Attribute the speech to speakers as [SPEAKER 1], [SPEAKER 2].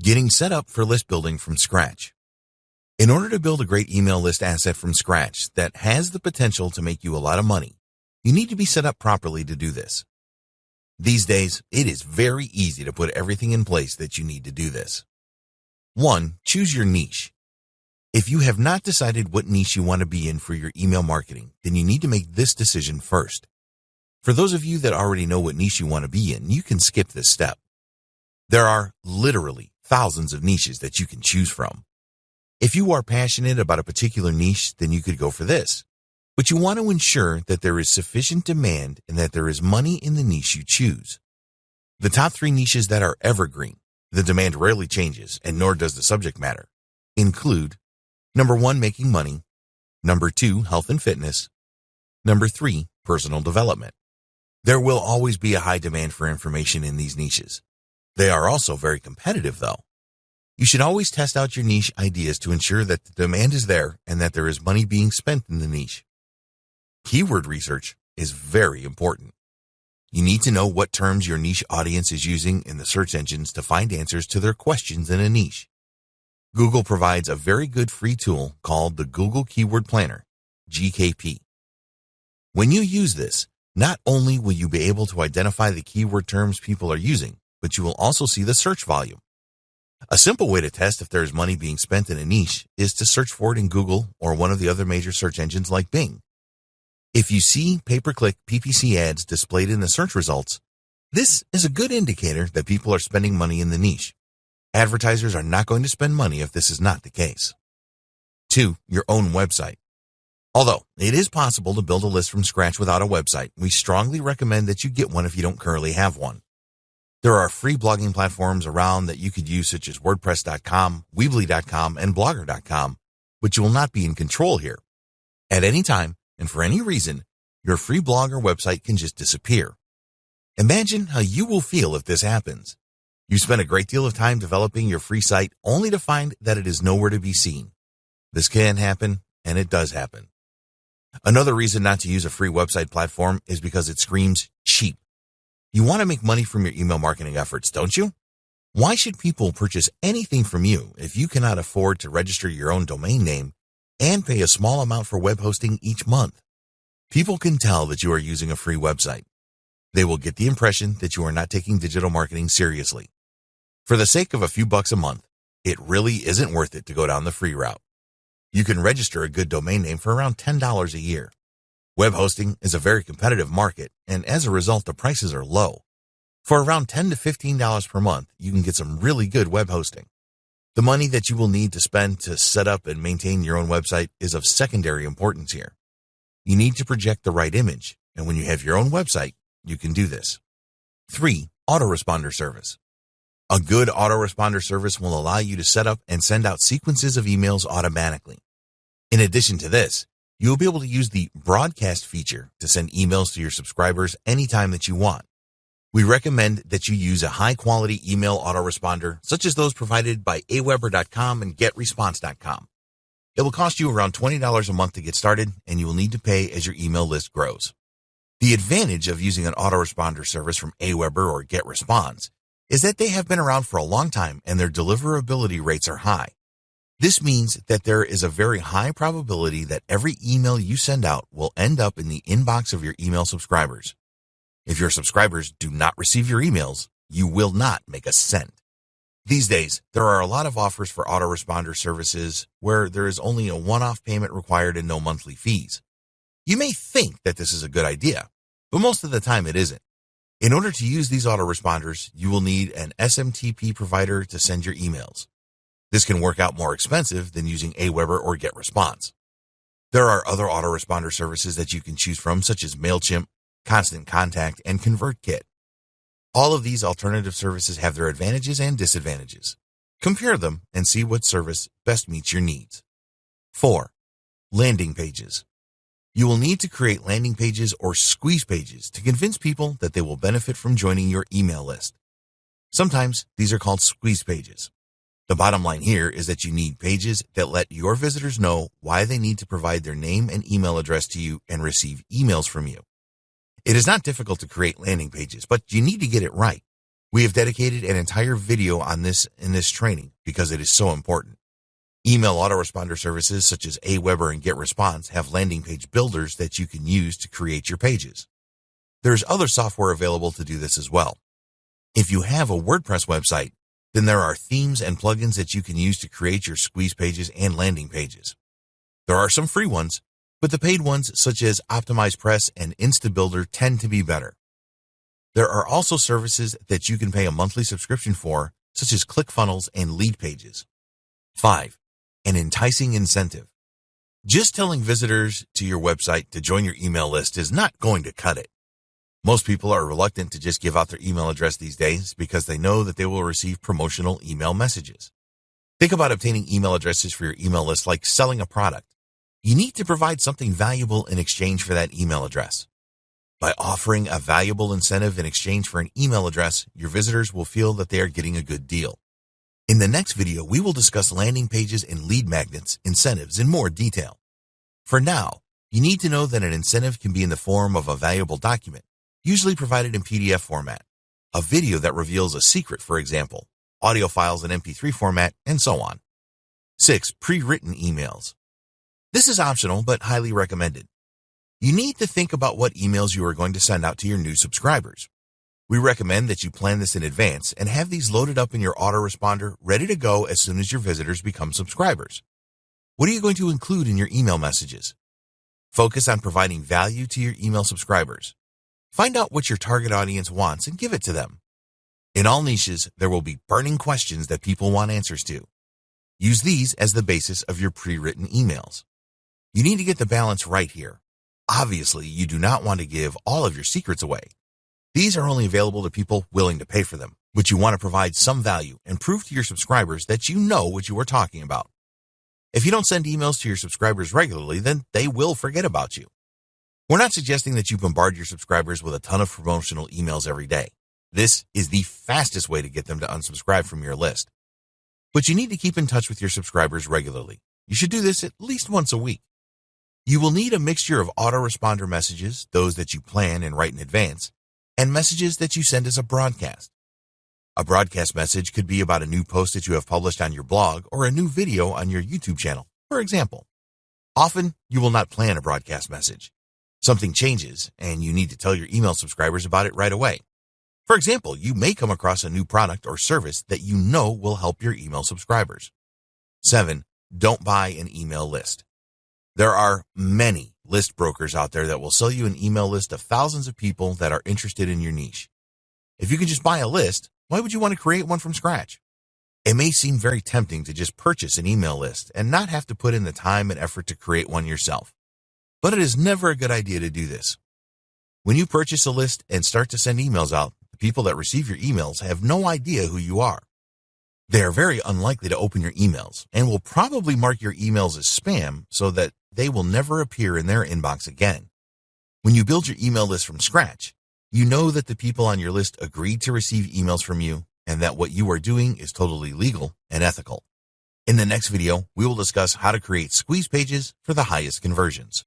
[SPEAKER 1] Getting set up for list building from scratch. In order to build a great email list asset from scratch that has the potential to make you a lot of money, you need to be set up properly to do this. These days, it is very easy to put everything in place that you need to do this. 1. Choose your niche. If you have not decided what niche you want to be in for your email marketing, then you need to make this decision first. For those of you that already know what niche you want to be in, you can skip this step. There are literally thousands of niches that you can choose from. If you are passionate about a particular niche, then you could go for this. But you want to ensure that there is sufficient demand and that there is money in the niche you choose. The top 3 niches that are evergreen, the demand rarely changes and nor does the subject matter, include number 1, making money, number 2, health and fitness, number 3, personal development. There will always be a high demand for information in these niches. They are also very competitive though. You should always test out your niche ideas to ensure that the demand is there and that there is money being spent in the niche. Keyword research is very important. You need to know what terms your niche audience is using in the search engines to find answers to their questions in a niche. Google provides a very good free tool called the Google Keyword Planner, GKP. When you use this, not only will you be able to identify the keyword terms people are using, but you will also see the search volume. A simple way to test if there is money being spent in a niche is to search for it in Google or one of the other major search engines like Bing. If you see pay-per-click PPC ads displayed in the search results, this is a good indicator that people are spending money in the niche. Advertisers are not going to spend money if this is not the case. 2. Your own website. Although it is possible to build a list from scratch without a website, we strongly recommend that you get one if you don't currently have one. There are free blogging platforms around that you could use such as WordPress.com, Weebly.com, and Blogger.com, but you will not be in control here. At any time, and for any reason, your free blog or website can just disappear. Imagine how you will feel if this happens. You spend a great deal of time developing your free site only to find that it is nowhere to be seen. This can happen, and it does happen. Another reason not to use a free website platform is because it screams cheap. You want to make money from your email marketing efforts, don't you? Why should people purchase anything from you if you cannot afford to register your own domain name and pay a small amount for web hosting each month? People can tell that you are using a free website. They will get the impression that you are not taking digital marketing seriously. For the sake of a few bucks a month, it really isn't worth it to go down the free route. You can register a good domain name for around $10 a year. Web hosting is a very competitive market, and as a result, the prices are low. For around $10 to $15 per month, you can get some really good web hosting. The money that you will need to spend to set up and maintain your own website is of secondary importance here. You need to project the right image, and when you have your own website, you can do this. 3. Autoresponder service. A good autoresponder service will allow you to set up and send out sequences of emails automatically. In addition to this, you will be able to use the broadcast feature to send emails to your subscribers anytime that you want. We recommend that you use a high-quality email autoresponder, such as those provided by aweber.com and getresponse.com. It will cost you around $20 a month to get started, and you will need to pay as your email list grows. The advantage of using an autoresponder service from Aweber or GetResponse is that they have been around for a long time and their deliverability rates are high. This means that there is a very high probability that every email you send out will end up in the inbox of your email subscribers. If your subscribers do not receive your emails, you will not make a cent. These days, there are a lot of offers for autoresponder services where there is only a one-off payment required and no monthly fees. You may think that this is a good idea, but most of the time it isn't. In order to use these autoresponders, you will need an SMTP provider to send your emails. This can work out more expensive than using Aweber or GetResponse. There are other autoresponder services that you can choose from, such as MailChimp, Constant Contact, and ConvertKit. All of these alternative services have their advantages and disadvantages. Compare them and see what service best meets your needs. 4. Landing pages. You will need to create landing pages or squeeze pages to convince people that they will benefit from joining your email list. Sometimes these are called squeeze pages. The bottom line here is that you need pages that let your visitors know why they need to provide their name and email address to you and receive emails from you. It is not difficult to create landing pages, but you need to get it right. We have dedicated an entire video on this in this training because it is so important. Email autoresponder services such as Aweber and GetResponse have landing page builders that you can use to create your pages. There's other software available to do this as well. If you have a WordPress website, then there are themes and plugins that you can use to create your squeeze pages and landing pages. There are some free ones, but the paid ones such as OptimizePress and InstaBuilder tend to be better. There are also services that you can pay a monthly subscription for, such as ClickFunnels and Leadpages. 5. An enticing incentive. Just telling visitors to your website to join your email list is not going to cut it. Most people are reluctant to just give out their email address these days because they know that they will receive promotional email messages. Think about obtaining email addresses for your email list like selling a product. You need to provide something valuable in exchange for that email address. By offering a valuable incentive in exchange for an email address, your visitors will feel that they are getting a good deal. In the next video, we will discuss landing pages and lead magnets, incentives in more detail. For now, you need to know that an incentive can be in the form of a valuable document, usually provided in PDF format, a video that reveals a secret, for example, audio files in MP3 format, and so on. 6. Pre-written emails. This is optional but highly recommended. You need to think about what emails you are going to send out to your new subscribers. We recommend that you plan this in advance and have these loaded up in your autoresponder ready to go as soon as your visitors become subscribers. What are you going to include in your email messages? Focus on providing value to your email subscribers. Find out what your target audience wants and give it to them. In all niches, there will be burning questions that people want answers to. Use these as the basis of your pre-written emails. You need to get the balance right here. Obviously, you do not want to give all of your secrets away. These are only available to people willing to pay for them, but you want to provide some value and prove to your subscribers that you know what you are talking about. If you don't send emails to your subscribers regularly, then they will forget about you. We're not suggesting that you bombard your subscribers with a ton of promotional emails every day. This is the fastest way to get them to unsubscribe from your list. But you need to keep in touch with your subscribers regularly. You should do this at least once a week. You will need a mixture of autoresponder messages, those that you plan and write in advance, and messages that you send as a broadcast. A broadcast message could be about a new post that you have published on your blog or a new video on your YouTube channel, for example. Often, you will not plan a broadcast message. Something changes, and you need to tell your email subscribers about it right away. For example, you may come across a new product or service that you know will help your email subscribers. 7. Don't buy an email list. There are many list brokers out there that will sell you an email list of thousands of people that are interested in your niche. If you can just buy a list, why would you want to create one from scratch? It may seem very tempting to just purchase an email list and not have to put in the time and effort to create one yourself. But it is never a good idea to do this. When you purchase a list and start to send emails out, the people that receive your emails have no idea who you are. They are very unlikely to open your emails and will probably mark your emails as spam so that they will never appear in their inbox again. When you build your email list from scratch, you know that the people on your list agreed to receive emails from you and that what you are doing is totally legal and ethical. In the next video, we will discuss how to create squeeze pages for the highest conversions.